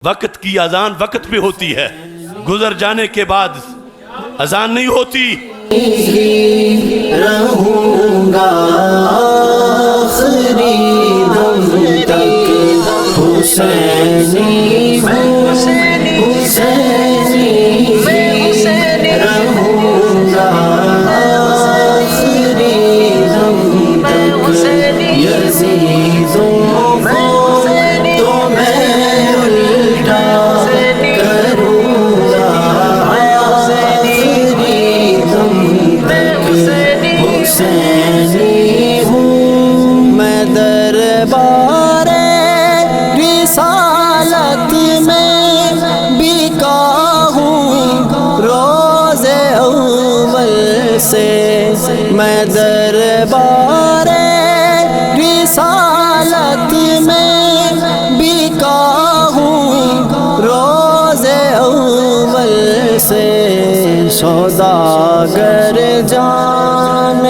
وقت کی اذان وقت پہ ہوتی ہے، گزر جانے کے بعد اذان نہیں ہوتی۔ رہوں گا آخری دم تک حسینی حسینی رہوں گا آخری دم تک یزیدوں حسینی ہوں میں، دربار رسالت میں بکا ہوں روز اول سے، میں دربار رسالت میں بکا ہوں روز اول سے، سوداگر جان